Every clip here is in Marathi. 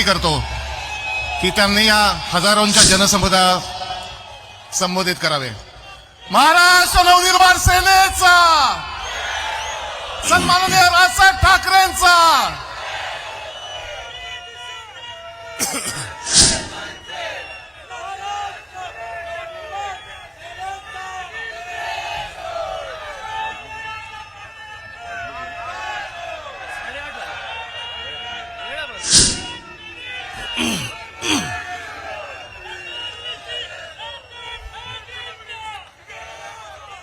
करतो की त्यांनी या हजारोंच्या जनसमुदाय संबोधित करावे. महाराष्ट्र नवनिर्माण सेनेचा, सन्माननीय राजसाहेब ठाकरेंचा,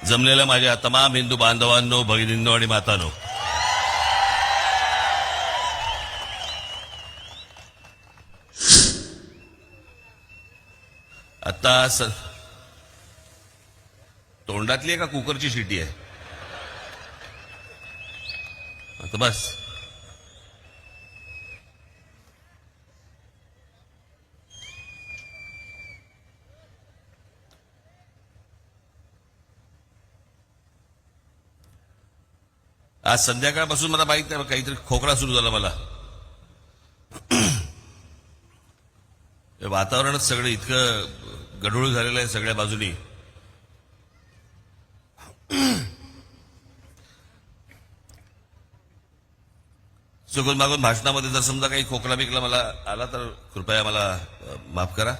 जमलेल्या माझ्या तमाम हिंदू बांधवांनो, भगिनींनो आणि मातांनो, आता तोंडातली आहे का कुकरची शिटी आहे? आता बस. आज संध्याकाळपासून मला माहित नाही, काहीतरी खोकला सुरू झाला मला. वातावरणच सगळं इतकं गढूळ झालेलं आहे सगळ्या बाजूनी. चुकून मागून भाषणामध्ये जर समजा काही खोकला बिकला मला आला तर कृपया मला माफ करा.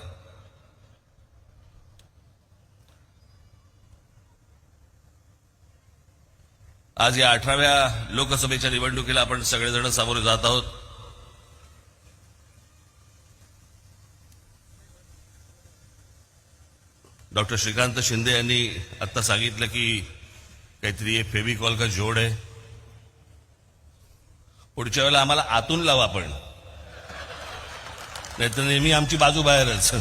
आज या 18व्या लोकसभेच्या निवडणुकीला आपण सगळेजण सामोरे जात आहोत. डॉक्टर श्रीकांत शिंदे यांनी आता सांगितलं की काहीतरी ये फेविकॉल का जोड आहे. पुढच्या वेळेला आम्हाला आतून लावा आपण, नाहीतर नेहमी आमची बाजू बाहेरच.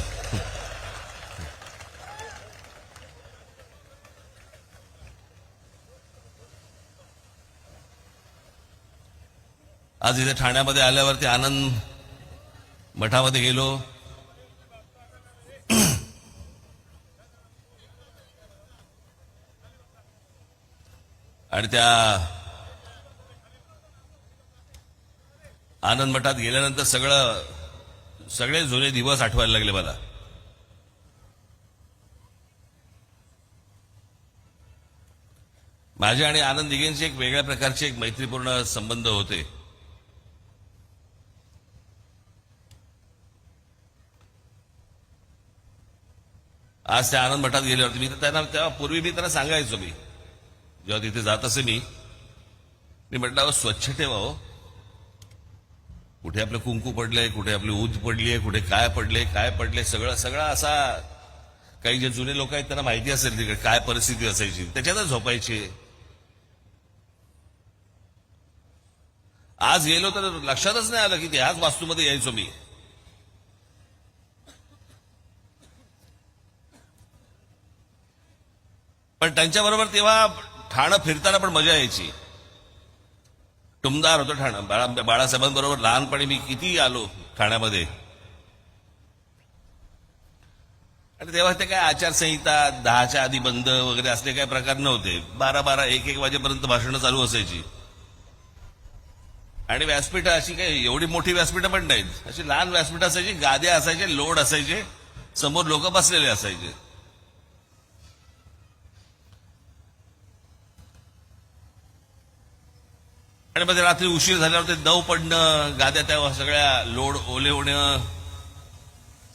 आज इथे ठाण्यामध्ये आल्यावरती आनंद मठामध्ये गेलो. आणि त्या आनंद मठात गेल्यानंतर सगळे जुने दिवस आठवायला लागले मला. माझे आणि आनंद दिघेंचे एक वेगळ्या प्रकारचे एक मैत्रीपूर्ण संबंध होते. आज त्या आनंद मठात गेल्यावरती मी तर त्यांना, तेव्हा पूर्वी मी त्यांना सांगायचो, मी जेव्हा तिथे जात असे मी म्हटलं स्वच्छ ठेवा हो. कुठे आपलं कुंकू पडलंय, कुठे आपली ऊद पडलीय, कुठे काय पडले सगळं असा. काही जे जुने लोक आहेत त्यांना माहिती असेल तिकडे काय परिस्थिती असायची, त्याच्यातच झोपायची. आज गेलो तर लक्षातच नाही आलं की ह्याच वास्तूमध्ये यायचो मी. पण त्यांच्याबरोबर तेव्हा ठाणं फिरताना पण मजा यायची. टुमदार होतं ठाणं. बाळासाहेबांबरोबर लहानपणी मी किती आलो ठाण्यामध्ये. आणि तेव्हा ते काय आचारसंहिता 10च्या आधी बंद वगैरे असले काही प्रकार नव्हते. 12-12, 1-1 वाजेपर्यंत भाषणं चालू असायची. आणि व्यासपीठं अशी काही एवढी मोठी व्यासपीठं पण नाहीत, अशी लहान व्यासपीठं असायची, गाद्या असायचे, लोड असायचे, समोर लोक बसलेले असायचे. आणि मध्ये रात्री उशीर झाल्यावर ते दव पडणं, गाद्या त्या सगळ्या लोड ओले होणं,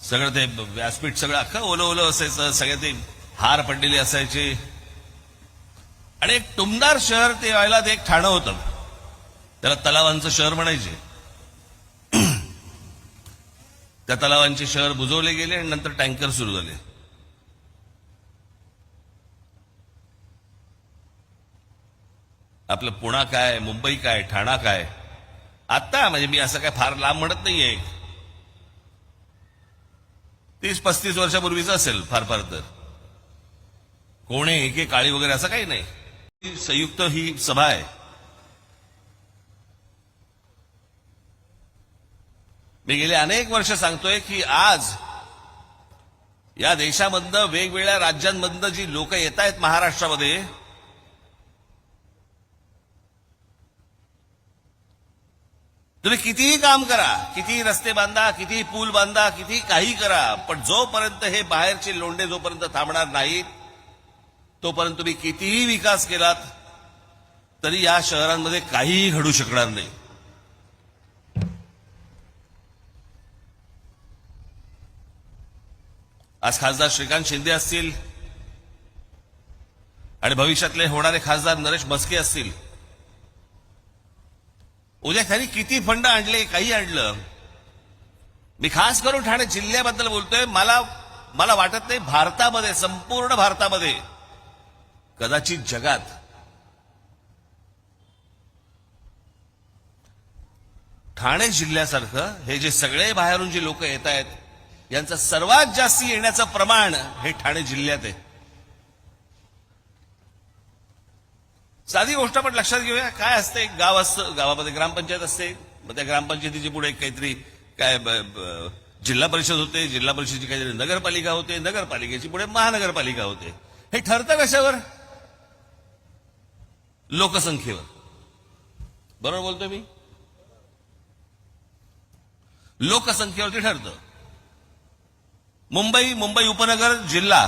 सगळं ते व्यासपीठ सगळं अख्खं ओलं असायचं, सगळे ते हार पडलेले असायचे. आणि एक टुमदार शहर ते व्हायला ते एक ठाणं होतं. त्याला तलावांचं शहर म्हणायचे. त्या तलावांचे शहर बुजवले गेले आणि नंतर टँकर सुरू झाले. आपलं पुणा काय, मुंबई काय, ठाणा काय. आता म्हणजे मी असं काय फार लांब म्हणत नाहीये, 30-35 वर्षापूर्वीच असेल फार फार तर. कोणे एके काळी वगैरे असं काही नाही. संयुक्त ही सभा आहे. मी गेले अनेक वर्ष सांगतोय की आज या देशामधनं वेगवेगळ्या राज्यांमधनं जी लोक येत आहेत महाराष्ट्रामध्ये, तुम्ही कितीही काम करा, कितीही रस्ते बांधा, कितीही पूल बांधा, कितीही काही करा, पण जोपर्यंत हे बाहेरचे लोंढे जोपर्यंत थांबणार नाहीत तोपर्यंत तुम्ही कितीही विकास केलात तरी या शहरांमध्ये काहीही घडू शकणार नाही. आज खासदार श्रीकांत शिंदे असतील आणि भविष्यातले होणारे खासदार नरेश म्हस्के असतील, उद्या त्यांनी किती फंड आणले, काही आणलं. मी खास करून ठाणे जिल्ह्याबद्दल बोलतोय. मला वाटत नाही भारतामध्ये, संपूर्ण भारतामध्ये, कदाचित जगात ठाणे जिल्ह्यासारखं हे जे सगळे बाहेरून जे लोक येत आहेत यांचं सर्वात जास्त येण्याचं प्रमाण हे ठाणे जिल्ह्यात आहे. साधी गोष्ट आपण लक्षात घेऊया. काय असते, एक गाव असतं, गावामध्ये ग्रामपंचायत असते, मग त्या ग्रामपंचायतीची पुढे काहीतरी काय जिल्हा परिषद होते, जिल्हा परिषदेची काहीतरी नगरपालिका होते, नगरपालिकेची पुढे महानगरपालिका होते. हे ठरतं कशावर? लोकसंख्येवर. बरोबर बोलतोय मी? लोकसंख्येवरती ठरतं. मुंबई उपनगर जिल्हा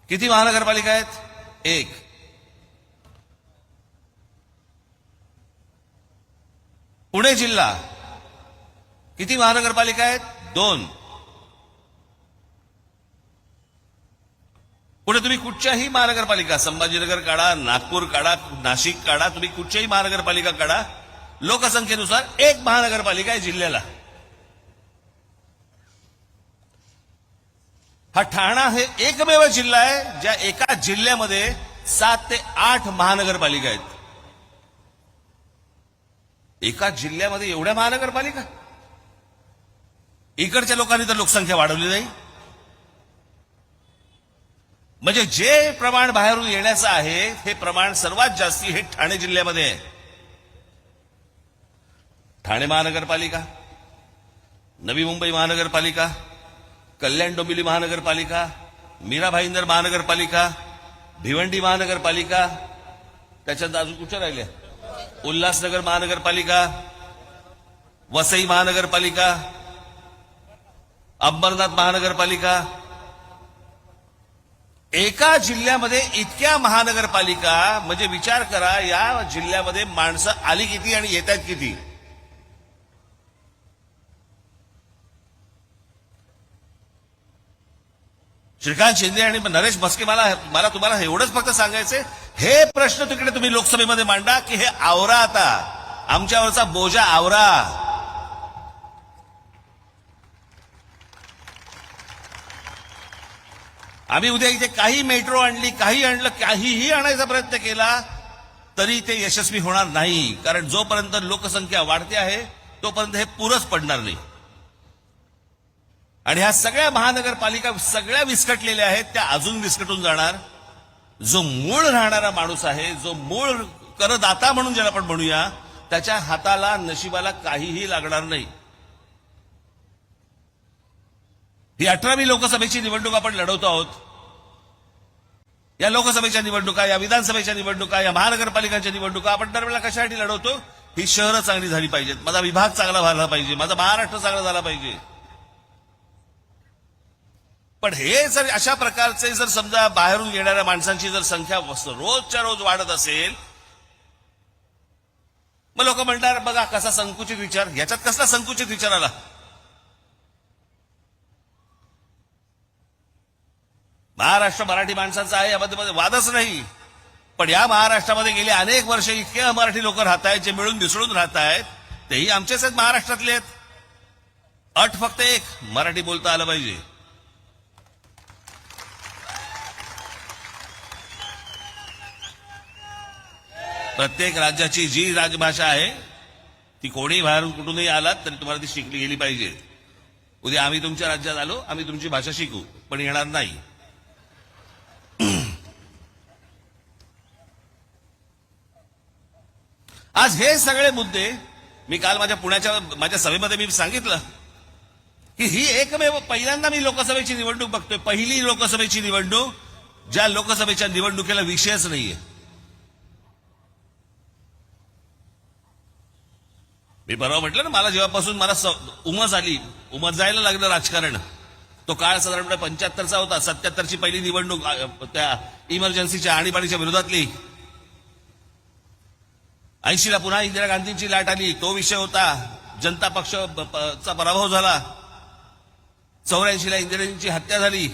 किती महानगरपालिका आहेत? 1. पुणे जिल्हा किती महानगरपालिका आहेत? 2. पुढे तुम्ही कुठच्याही महानगरपालिका, संभाजीनगर काढा, नागपूर काढा, नाशिक काढा, तुम्ही कुठच्याही महानगरपालिका काढा, लोकसंख्येनुसार 1 महानगरपालिका आहे जिल्ह्याला. हा ठाणा हे एकमेव जिल्हा आहे ज्या एका जिल्ह्यामध्ये 7 ते 8 महानगरपालिका आहेत. एका जिल्ह्यामध्ये एवढ्या महानगरपालिका? इकडच्या लोकांनी तर लोकसंख्या वाढवली नाही. म्हणजे जे प्रमाण बाहेरून येण्याचं आहे हे प्रमाण सर्वात जास्ती हे ठाणे जिल्ह्यामध्ये आहे. ठाणे महानगरपालिका, नवी मुंबई महानगरपालिका, कल्याण डोंबिवली महानगरपालिका, मीरा भाईंदर महानगरपालिका, भिवंडी महानगरपालिका, त्याच्यात अजून कुठच्या राहिल्या? उल्हासनगर महानगरपालिका, वसई महानगरपालिका, अंबरनाथ महानगरपालिका. एका जिल्ह्यामध्ये इतक्या महानगरपालिका, म्हणजे विचार करा या जिल्ह्यामध्ये माणसं आली किती आणि येत आहेत किती. श्रीकांत शिंदे आणि नरेश म्हस्के, मला तुम्हाला एवढंच फक्त सांगायचंय, हे प्रश्न तिकडे तुम्ही लोकसभेमध्ये मांडा की हे आवरा, आता आमच्यावरचा बोजा आवरा. आम्ही उद्या इथे काही मेट्रो आणली, काही आणलं, काहीही आणायचा प्रयत्न केला तरी ते यशस्वी होणार नाही. कारण जोपर्यंत लोकसंख्या वाढते आहे तोपर्यंत हे पुरच पडणार नाही. आणि ह्या सगळ्या महानगरपालिका सगळ्या विस्कटलेल्या आहेत, त्या अजून विस्कटून जाणार. जो मूळ राहणारा माणूस आहे, जो मूळ करदाता म्हणून ज्याला आपण म्हणूया, त्याच्या हाताला, नशिबाला काहीही लागणार नाही. ही 18वी लोकसभेची निवडणूक आपण लढवतो आहोत. या लोकसभेच्या निवडणुका, या विधानसभेच्या निवडणुका, या महानगरपालिकांच्या निवडणुका आपण दरवेळेला कशासाठी लढवतो? ही शहरं चांगली झाली पाहिजेत, माझा विभाग चांगला झाला पाहिजे, माझा महाराष्ट्र चांगला झाला पाहिजे. पण हे जर अशा प्रकारचे जर समजा बाहेरून येणाऱ्या माणसांची जर संख्या रोजच्या रोज वाढत असेल, मग लोक म्हणणार बघा कसा संकुचित विचार. याच्यात कसला संकुचित विचार आला? महाराष्ट्र मराठी माणसांचा आहे, यामध्ये वादच नाही. पण या महाराष्ट्रामध्ये गेले अनेक वर्ष इतके मराठी लोक राहत आहेत, जे मिळून मिसळून राहत आहेत, तेही आमचेच आहेत, महाराष्ट्रातले आहेत. अट फक्त एक, मराठी बोलता आलं पाहिजे. प्रत्येक राज्याची जी राजभाषा आहे ती कोणी बाहेरून कुठूनही आलात तरी तुम्हाला ती शिकली गेली पाहिजे. उद्या आम्ही तुमच्या राज्यात आलो, आम्ही तुमची भाषा शिकू, पण येणार नाही. आज हे सगळे मुद्दे मी काल माझ्या सभेमध्ये मी सांगितलं की ही एकमेव पहिल्यांदा मी लोकसभेची निवडणूक बघतोय, पहिली लोकसभेची निवडणूक ज्या लोकसभेच्या निवडणुकीला विषयच नाहीये. मी परवा म्हटलं ना, मला जेव्हापासून मला उमज जायला लागलं राजकारण, तो काळ साधारणपणे 75चा होता. 77ची पहिली निवडणूक त्या इमर्जन्सीच्या आणीबाणीच्या विरोधातली. 80ला पुन्हा इंदिरा गांधींची लाट आली, तो विषय होता. जनता पक्षाचा पराभव झाला. 84ला इंदिराजींची हत्या झाली.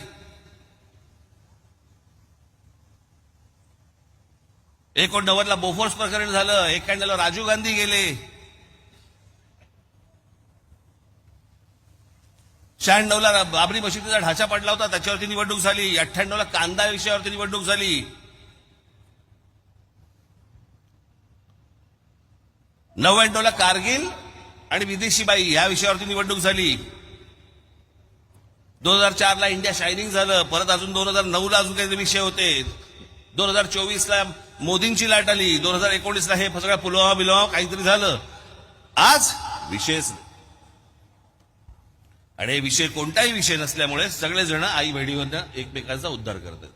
ला बोफोर्स प्रकरण झालं. 91ला राजीव गांधी गेले. 96ला बाबरी मशिदीचा ढाचा पडला होता, त्याच्यावरती निवडणूक झाली. 98ला कांदा विषयावरती निवडणूक झाली. 99ला कारगिल आणि विदेशी बाई या विषयावरती निवडणूक झाली. 2004ला इंडिया शायनिंग झालं. परत अजून 2009ला अजून काही विषय होते. 2024ला मोदींची लाट आली. 2019ला हे सगळं पुलवामा काहीतरी झालं. आज विषयच नाही. आणि हे विषय कोणताही विषय नसल्यामुळे सगळेजण आई बहिणीवरनं एकमेकांचा उद्धार करतात.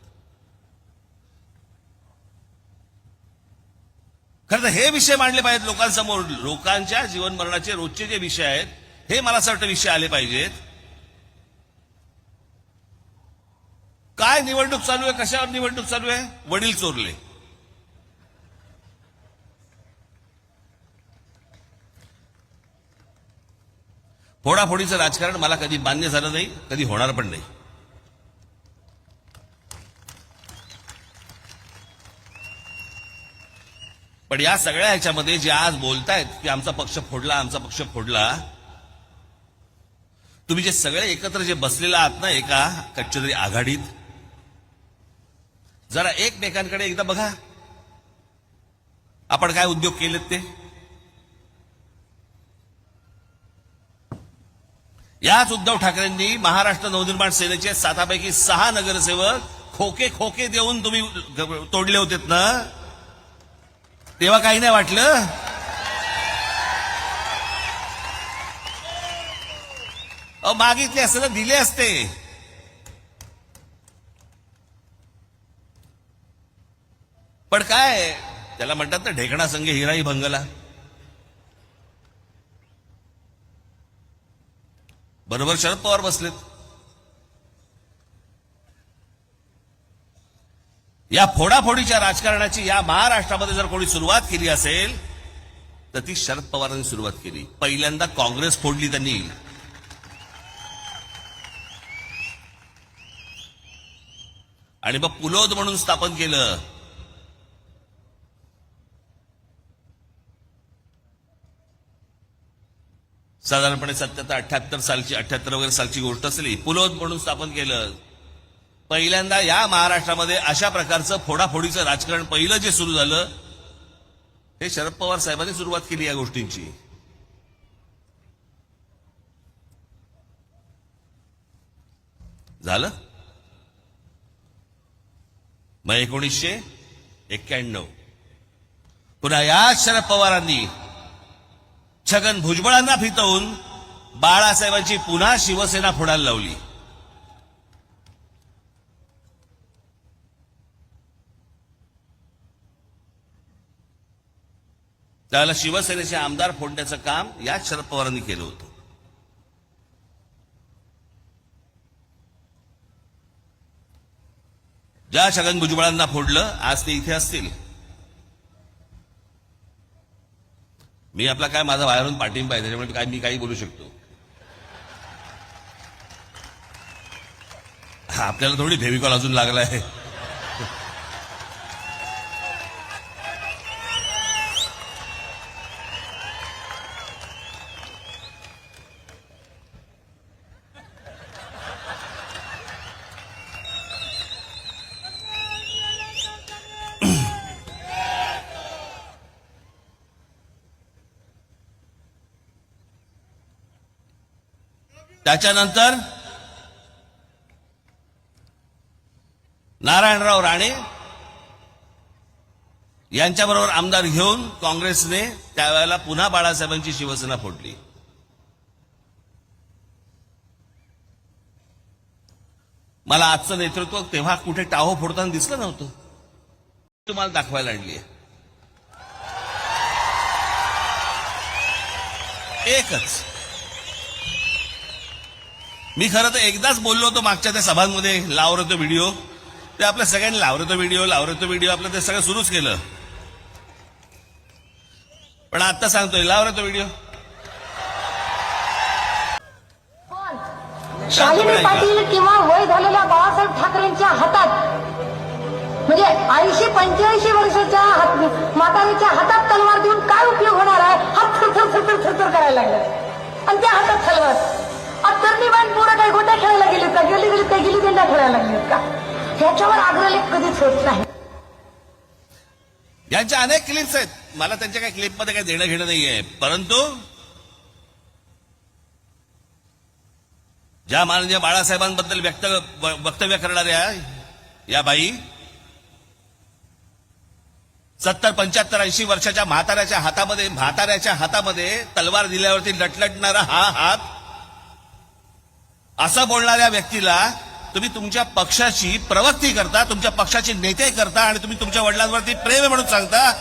खरं तर हे विषय मांडले पाहिजेत लोकांसमोर. लोकांच्या जीवन मरणाचे रोजचे जे विषय आहेत हे मला असं वाटतं विषय आले पाहिजेत. काय निवडणूक चालू आहे, कशावर निवडणूक चालू आहे? वडील चोरले. फोडाफोडीचं राजकारण मला कधी मान्य झालं नाही, कधी होणार पण नाही. पण या सगळ्या ह्याच्यामध्ये जे आज बोलतायत की आमचा पक्ष फोडला, आमचा पक्ष फोडला, तुम्ही जे सगळे एकत्र जे बसलेला आहात ना एका कच्च्या तरी आघाडीत, जरा एकमेकांकडे एकदा बघा. आपण काय उद्योग केलेत ते. याच उद्धव ठाकरेंनी महाराष्ट्र नवनिर्माण सेनेचे 7पैकी 6 नगरसेवक खोके देऊन तुम्ही तोडले होतेत ना, तेव्हा काही नाही वाटलं. मागितले असते ना, दिले असते. पण काय त्याला म्हणतात ना, ढेकणा संगे हिराही भंगला. बरोबर शरद पवार बसलेत. या फोडाफोडीच्या राजकारणाची या महाराष्ट्रामध्ये जर कोणी सुरुवात केली असेल तर ती शरद पवारांनी सुरुवात केली. पहिल्यांदा काँग्रेस फोडली त्यांनी. आणि मग पुलोद म्हणून स्थापन केलं. साधारणपणे 77-78 सालची 78 वगैरे सालची गोष्ट असली. पुलोद म्हणून स्थापन केलं. पहिल्यांदा या महाराष्ट्रामध्ये अशा प्रकारचं फोडाफोडीचं राजकारण पहिलं जे सुरू झालं हे शरद पवार साहेबांनी सुरुवात केली या गोष्टींची. झालं मग 1991 पुन्हा याच शरद पवारांनी छगन भुजबळांना फितवून बाळासाहेबांची पुन्हा शिवसेना फोडायला लावली. त्याला शिवसेनेचे आमदार फोडण्याचं काम याच शरद पवारांनी केलं होतं. ज्या छगन भुजबळांना फोडलं आज ते इथे असतील. मी आपला काय माझा बाहेरून पाठिंबा आहे, त्याच्यामुळे मी काही बोलू शकतो. आपल्याला थोडी फेविकॉल अजून लागला आहे. त्याच्यानंतर नारायणराव राणे यांच्याबरोबर आमदार घेऊन काँग्रेसने त्यावेळेला पुन्हा बाळासाहेबांची शिवसेना फोडली. मला आजचं नेतृत्व तेव्हा कुठे टाहो फोडताना दिसलं नव्हतं. तुम्हाला दाखवायला आणली आहे. एकच. मी खरं तर एकदाच बोललो होतो मागच्या त्या सभांमध्ये, लावलं तो व्हिडिओ, ते आपल्या सगळ्यांनी लावलं तो व्हिडिओ आपलं ते सगळं सुरूच केलं. पण आता सांगतोय, लावलं तो व्हिडिओ. शालिनी पाटील किंवा वय झालेल्या बाळासाहेब ठाकरेंच्या हातात, म्हणजे 80-85 वर्षाच्या म्हातारीच्या हातात तलवार देऊन काय उपयोग होणार आहे? हात थरथर करायला लागला आणि त्या हातात तलवार. तरुणी बाईन पोरं काही गोट्या खेळायला गेलीत का? गेली त्या गिली दंडा खेळायला लागलीत का? ह्याच्यावर अग्रलेख कधीच होत नाही. यांच्या अनेक क्लिप्स आहेत, मला त्यांच्या काही क्लिपमध्ये काही देणं घेणं नाहीये. परंतु ज्या माननीय बाळासाहेबांबद्दल वक्तव्य करणाऱ्या या बाई 70-75-80 वर्षाच्या म्हाताऱ्याच्या हातामध्ये तलवार दिल्यावरती लटलटणारा हा हात, असं बोलणाऱ्या व्यक्तीला तुम्ही तुमच्या पक्षाची प्रवक्ती करता, तुमच्या पक्षाचे नेते करता आणि तुम्ही तुमच्या वडिलांवरती प्रेम आहे म्हणून सांगता.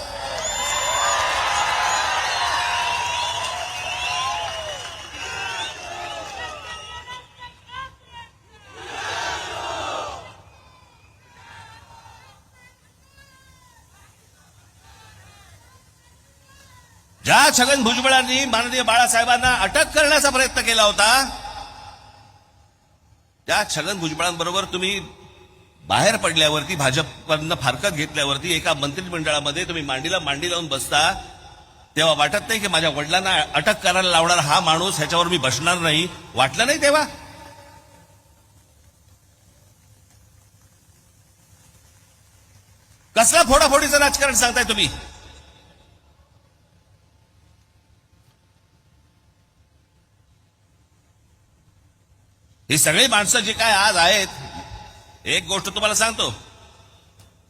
ज्या छगन भुजबळांनी माननीय बाळासाहेबांना अटक करण्याचा प्रयत्न केला होता, त्या छगन भुजबळांबरोबर तुम्ही बाहेर पडल्यावरती, भाजपनं फारकत घेतल्यावरती एका मंत्रिमंडळामध्ये तुम्ही मांडीला मांडी लावून बसता, तेव्हा वाटत नाही की माझ्या वडिलांना अटक करायला लावणार हा माणूस, ह्याच्यावर मी बसणार नाही, वाटलं नाही तेव्हा? कसला फोडाफोडीचं राजकारण सांगताय तुम्ही? ही सगळी माणसं जी काय आज आहेत, एक गोष्ट तुम्हाला सांगतो,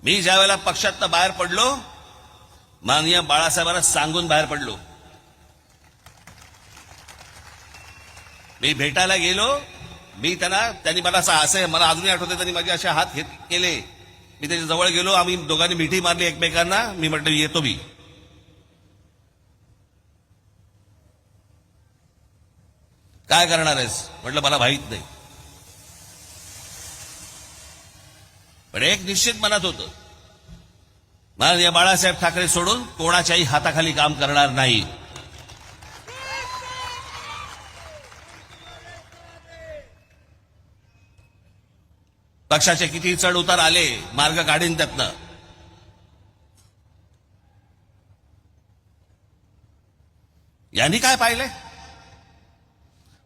मी ज्या वेळेला पक्षातनं बाहेर पडलो, माननीय बाळासाहेबांना सांगून बाहेर पडलो. मी भेटायला गेलो, त्यांनी मला असं मला अजूनही आठवते, त्यांनी माझे असे हात केले, मी त्याच्या जवळ गेलो, आम्ही दोघांनी मिठी मारली एकमेकांना. मी म्हटलं येतो मी. काय करणार आहेस म्हटलं, मला माहित नाही. पण एक निश्चित मनात होतं, माननीय बाळासाहेब ठाकरे सोडून कोणाच्याही हाताखाली काम करणार नाही. पक्षाचे किती चढ उतार आले, मार्ग काढीन त्यातनं. यांनी काय पाहिलंय?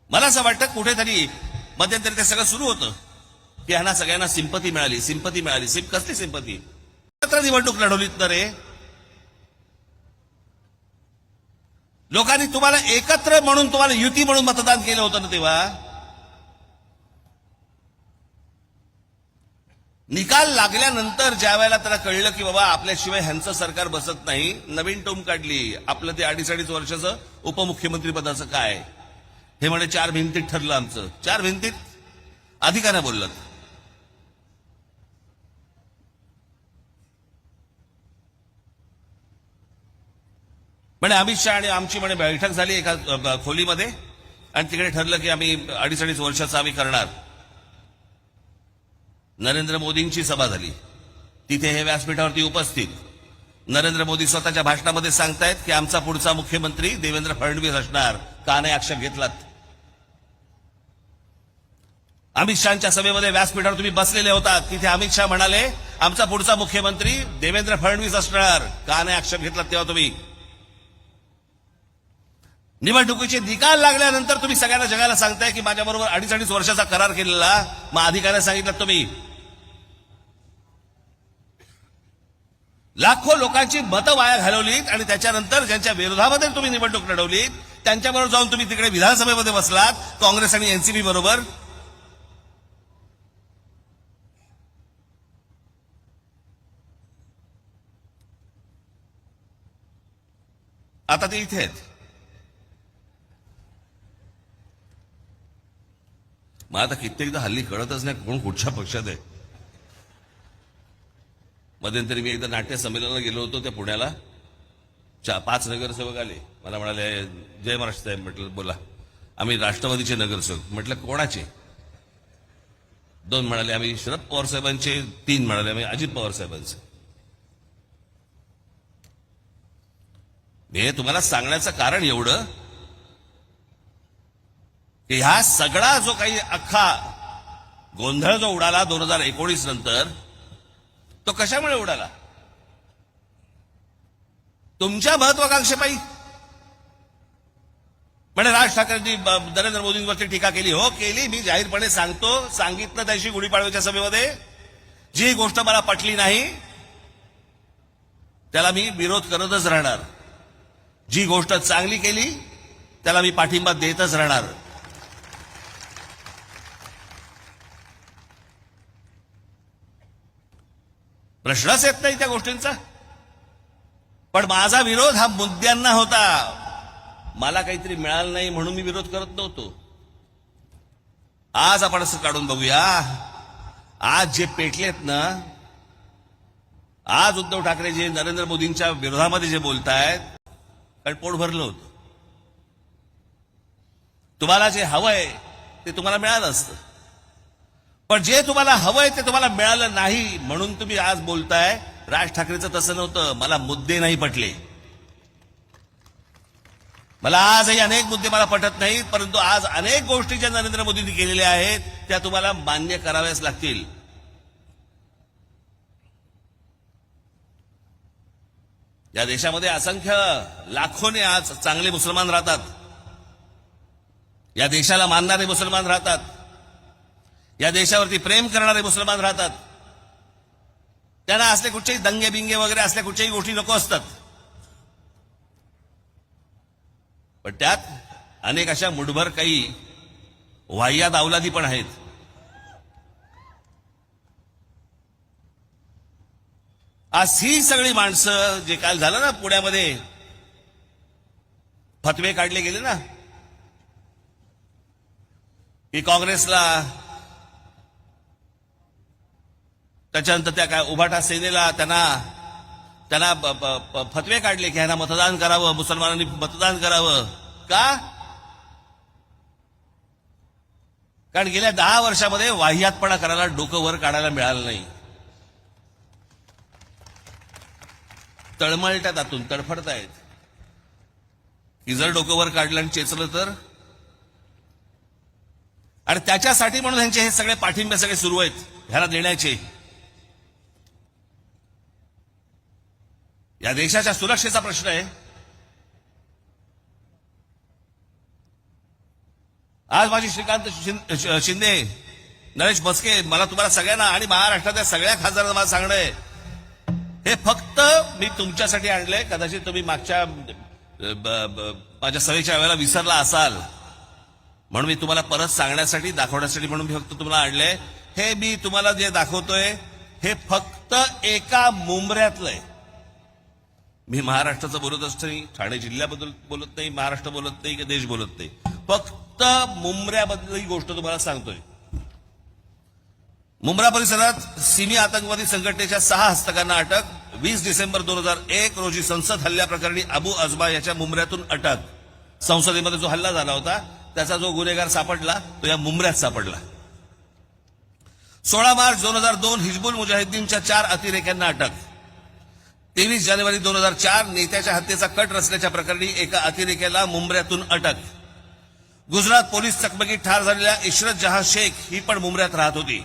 मला असं वाटतं कुठेतरी मध्यंतरी ते सगळं सुरू होतं की ह्यांना सगळ्यांना सिंपती मिळाली. कसली सिंपती? एकत्र निवडणूक लढवलीत ना रे लोकांनी. तुम्हाला एकत्र म्हणून, तुम्हाला युती म्हणून मतदान केलं होतं ना. तेव्हा निकाल लागल्यानंतर ज्या वेळेला त्याला कळलं की बाबा आपल्याशिवाय ह्यांचं सरकार बसत नाही, नवीन टोम काढली. आपलं ते 2.5 वर्षाचं उपमुख्यमंत्री पदाचं काय, हे म्हणे 4 भिंतीत ठरलं आमचं. 4 भिंतीत अधिकाऱ्या बोललं. म्हणे अमित शहा आणि आमची म्हणे बैठक झाली एका खोलीमध्ये आणि तिकडे ठरलं की आम्ही 2.5 वर्षाचं आम्ही करणार. नरेंद्र मोदींची सभा झाली, तिथे हे व्यासपीठावरती उपस्थित. नरेंद्र मोदी स्वतःच्या भाषणामध्ये सांगतायत की आमचा पुढचा मुख्यमंत्री देवेंद्र फडणवीस असणार. का नाही आक्षेप घेतलात? अमित शहाच्या सभेमध्ये व्यासपीठावर तुम्ही बसलेले होतात, तिथे अमित शहा म्हणाले आमचा पुढचा मुख्यमंत्री देवेंद्र फडणवीस असणार. का नाही आक्षेप घेतलात तेव्हा तुम्ही? निवडणुकीचे निकाल लागल्यानंतर तुम्ही सगळ्यांना जगाला सांगताय की माझ्याबरोबर 2.5 वर्षाचा करार केलेला. मग अधिकाऱ्यांना सांगितलं तुम्ही. लाखो लोकांची मतं वाया घालवलीत आणि त्याच्यानंतर ज्यांच्या विरोधामध्ये तुम्ही निवडणूक लढवलीत त्यांच्याबरोबर जाऊन तुम्ही तिकडे विधानसभेमध्ये बसलात काँग्रेस आणि एनसीपी बरोबर. आता ते इथे आहेत. मग आता कित्येकदा हल्ली कळतच नाही कोण कुठच्या पक्षात आहे. मध्यंतरी मी एकदा नाट्य संमेलनाला गेलो होतो त्या पुण्याला. 5 नगरसेवक आले, मला म्हणाले जय महाराष्ट्र साहेब. म्हटलं बोला. आम्ही राष्ट्रवादीचे नगरसेवक. म्हटलं कोणाचे? 2 म्हणाले आम्ही शरद पवार साहेबांचे. 3 म्हणाले आम्ही अजित पवार साहेबांचे. हे तुम्हाला सांगण्याचं कारण एवढं की ह्या सगळा जो काही अख्खा गोंधळ जो उडाला 2019 नंतर, तो कशामुळे उडाला? तुमच्या महत्वाकांक्षेपायी. म्हणजे राज ठाकरेंनी नरेंद्र मोदींवरती टीका केली. हो केली. मी जाहीरपणे सांगितलं त्याशी गुढीपाडव्याच्या सभेमध्ये, जी गोष्ट मला पटली नाही त्याला मी विरोध करतच राहणार. जी गोष्ट चांगली केली त्याला मी पाठिंबा देतच राहणार. प्रश्नच येत नाही त्या गोष्टींचा. पण माझा विरोध हा मुद्द्यांना होता. मला काहीतरी मिळालं नाही म्हणून मी विरोध करत नव्हतो. आज आपण असं काढून बघूया. आज जे पेटलेत ना, आज उद्धव ठाकरे जे नरेंद्र मोदींच्या विरोधामध्ये जे बोलतायत, कारण पोट भरलं होतं. तुम्हाला जे हवंय ते तुम्हाला मिळालं असतं, पण जे तुम्हाला हवंय ते तुम्हाला मिळालं नाही म्हणून तुम्ही आज बोलताय. राज ठाकरेचं तसं नव्हतं. मला मुद्दे नाही पटले. मला आजही अनेक मुद्दे मला पटत नाहीत, परंतु आज अनेक गोष्टी ज्या नरेंद्र मोदींनी केलेल्या आहेत त्या तुम्हाला मान्य कराव्याच लागतील. या देशामध्ये असंख्य लाखोने आज चांगले मुसलमान राहतात. या देशाला मानणारे मुसलमान राहतात. या देशावरती प्रेम करणारे मुसलमान राहतात. त्यांना असले कुठचेही दंगे बिंगे वगैरे असल्या कुठच्याही गोष्टी नको असतात. पण त्यात अनेक अशा मुठभर काही वाह्यात अवलादी पण आहेत. आज ही सगळी माणसं, जे काल झालं ना पुण्यामध्ये, फतवे काढले गेले ना की काँग्रेसला, त्याच्यानंतर त्या काय उभाटा सेनेला त्यांना फतवे काढले की ह्यांना मतदान करावं, मुसलमानांनी मतदान करावं. का? कारण गेल्या 10 वर्षामध्ये वाह्यातपणा करायला डोकं वर काढायला मिळालं नाही. तळमळत्यात, आतून तडफडतायत की जर डोकं वर काढलं आणि चेचलं तर. आणि त्याच्यासाठी म्हणून ह्यांचे हे सगळे पाठिंबे सगळे सुरू आहेत ह्याला देण्याचे. या देशाच्या सुरक्षेचा प्रश्न आहे. आज माझी श्रीकांत शिंदे, नरेश म्हस्के, मला तुम्हाला सगळ्यांना आणि महाराष्ट्रातल्या सगळ्या खासदारांना मला सांगणं आहे, हे फक्त मी तुमच्यासाठी आणलंय. कदाचित तुम्ही मागच्या माझ्या सभेच्या वेळेला विसरला असाल म्हणून मी तुम्हाला परत सांगण्यासाठी, दाखवण्यासाठी म्हणून मी फक्त तुम्हाला आणलंय. हे मी तुम्हाला जे दाखवतोय हे फक्त एका मुंबऱ्यातलं आहे. मी महाराष्ट्राचं बोलत नाही, ठाणे जिल्ह्याबद्दल बोलत नाही, महाराष्ट्र बोलत नाही की देश बोलत नाही. फक्त मुंबऱ्याबद्दल ही गोष्ट तुम्हाला सांगतोय. मुंब्रा परिसरात सिमी आतंकवादी संघटनेच्या 6 हस्तकांना अटक. 20 डिसेंबर 2001 रोजी संसद हल्ल्याप्रकरणी अबू अजबा याच्या मुंबऱ्यातून अटक. संसदेमध्ये जो हल्ला झाला होता त्याचा जो गुन्हेगार सापडला तो या मुंबऱ्यात सापडला. 16 मार्च 2002 हिजबुल मुजाहिद्दीनच्या 4 अतिरेक्यांना अटक. 23 जानेवारी 2004 नेत्याच्या हत्येचा कट रचल्याच्या प्रकरणी एका अतिरेक्याला मुंबऱ्यातून अटक. गुजरात पोलीस चकमकीत ठार झालेल्या इशरत जहां शेख ही पण मुंबऱ्यात राहत होती.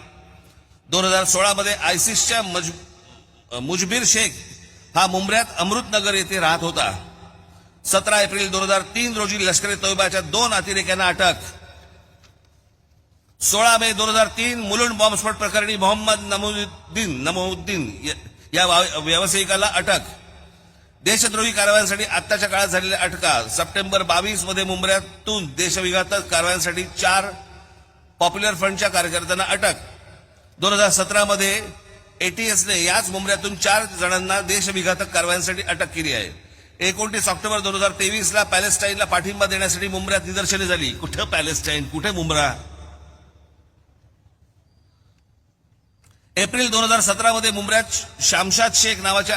2016 मध्ये आयसिसच्या मुजबीर शेख हा मुंबऱ्यात अमृतनगर येथे राहत होता. 17 एप्रिल 2003 रोजी लष्कर ए तोयबाच्या 2 अतिरेक्यांना अटक. 16 मे 2003 मुलुंड बॉम्बस्फोट प्रकरणी मोहम्मद नमुद्दीन या व्यावसायिकाला अटक. देशद्रोही कारवायांसाठी आत्ताच्या काळात झालेल्या अटका. सप्टेंबर 22 मध्ये मुंबऱ्यातून देशविघातक कारवायांसाठी 4 पॉप्युलर फ्रंटच्या कार्यकर्त्यांना अटक. 2017 मध्ये एटीएसने याच मुंबऱ्यातून 4 जणांना देशविघातक कारवायांसाठी अटक केली आहे. 29 ऑक्टोबर 2023 ला पॅलेस्टाईनला पाठिंबा देण्यासाठी मुंबऱ्यात निदर्शने झाली. कुठे पॅलेस्टाईन, कुठे मुंब्रा? एप्रिल 2017 मध्ये मुंबऱ्यात शामशाद शेख नावाच्या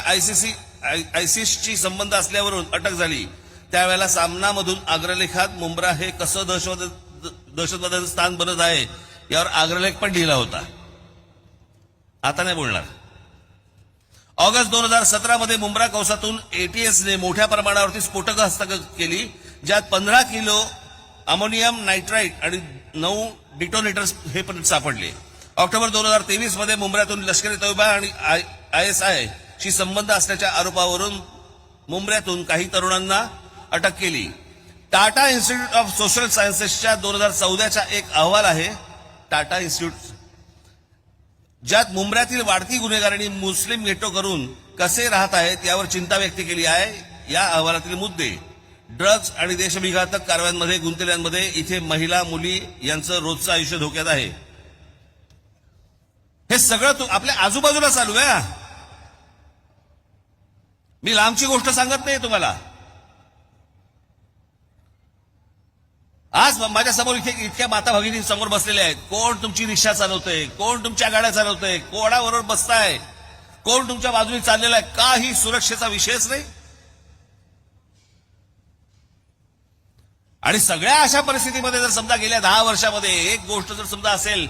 आयसिसची संबंध असल्यावरून अटक झाली. त्यावेळेला सामनामधून अग्रलेखात मुंब्रा हे कसं दहशतवादाचं स्थान बनत आहे यावर अग्रलेख पण लिहिला होता. आता नाही बोलणार. ऑगस्ट 2017 मध्ये मुंब्रा कौसातून एटीएसने मोठ्या प्रमाणावरती स्फोटकं हस्तगत केली, ज्यात 15 किलो अमोनियम नायट्राईट आणि 9 डिटोनेटर्स हे पण सापडले. ऑक्टोबर 2023 मध्ये मुंब्र्यातून लष्कर ए तोयबा आणि ISI शी संबंध असल्याच्या आरोपावरून मुंब्र्यातून काही तरुणांना अटक केली. टाटा इन्स्टिट्यूट ऑफ सोशल सायन्सेसच्या 2014चा एक अहवाल आहे, टाटा इन्स्टिट्यूट, ज्यात मुंब्र्यातील वाढती गुन्हेगारी मुस्लिम गेटो करून कसे राहत आहेत यावर चिंता व्यक्त केली आहे. या अहवालातील मुद्दे ड्रग्ज आणि देशविघातक कारवायांमध्ये गुंतलेल्यांमध्ये इथे महिला मुली यांचं रोजचं आयुष्य धोक्यात आहे. हे सगळं आपल्या आजूबाजूला चालू आहे. मी लांबची गोष्ट सांगत नाही तुम्हाला. आज माझ्या समोर इतक्या माता भगिनी समोर बसलेल्या आहेत. कोण तुमची रिक्षा चालवतंय, कोण तुमच्या गाड्या चालवतंय, कोणाबरोबर बसताय, कोण तुमच्या बाजूने चाललेला आहे, काही सुरक्षेचा विषयच नाही. आणि सगळ्या अशा परिस्थितीमध्ये जर समजा गेल्या 10 वर्षामध्ये एक गोष्ट जर समजा असेल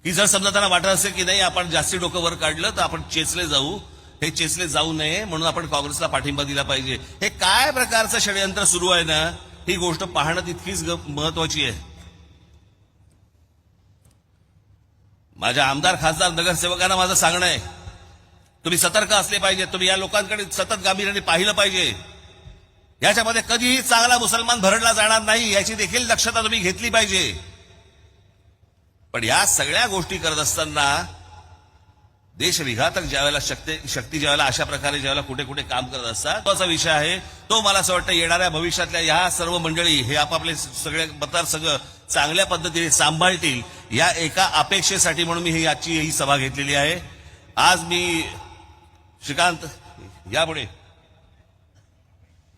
की जर समजा त्यांना वाटत असेल की नाही आपण जास्ती डोकं वर काढलं तर आपण चेचले जाऊ, हे चेचले जाऊ नये म्हणून आपण काँग्रेसला पाठिंबा दिला पाहिजे. हे काय प्रकारचं षडयंत्र सुरू आहे ना, ही गोष्ट पाहणं तितकीच महत्वाची आहे. माझ्या आमदार खासदार नगरसेवकांना माझं सांगणं आहे, तुम्ही सतर्क असले पाहिजे. तुम्ही या लोकांकडे सतत गांभीर्याने पाहिलं पाहिजे. याच्यामध्ये कधीही चांगला मुसलमान भरडला जाणार नाही याची देखील दक्षता तुम्ही घेतली पाहिजे. पण या सगळ्या गोष्टी करत असताना देशविघातक ज्यावेळेला शक्ती ज्यावेळेला अशा प्रकारे ज्यावेळेला कुठे कुठे काम करत असतात, तोचा विषय आहे तो. मला असं वाटतं येणाऱ्या भविष्यातल्या ह्या सर्व मंडळी हे आपापले सगळे मतदारसंघ चांगल्या पद्धतीने सांभाळतील या एका अपेक्षेसाठी म्हणून मी याची ही सभा घेतलेली आहे. आज मी श्रीकांत या पुढे,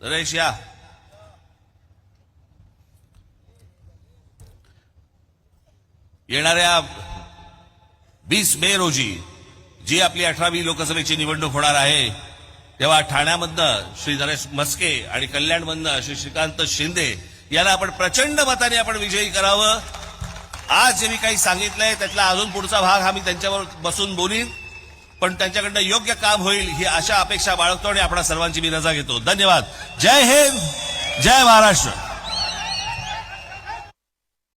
नरेश या, येणाऱ्या 20 मे रोजी जी आपली 18वी लोकसभेची निवडणूक होणार आहे तेव्हा ठाण्यामधनं श्री नरेश म्हस्के आणि कल्याणमधनं श्री श्रीकांत शिंदे याला आपण प्रचंड मताने आपण विजयी करावं. आज जे मी काही सांगितलंय त्यातला अजून पुढचा भाग हा मी त्यांच्यावर बसून बोलीन, पण त्यांच्याकडनं योग्य काम होईल ही आशा अपेक्षा बाळगतो आणि आपणा सर्वांची मी रजा घेतो. धन्यवाद. जय हिंद, जय महाराष्ट्र.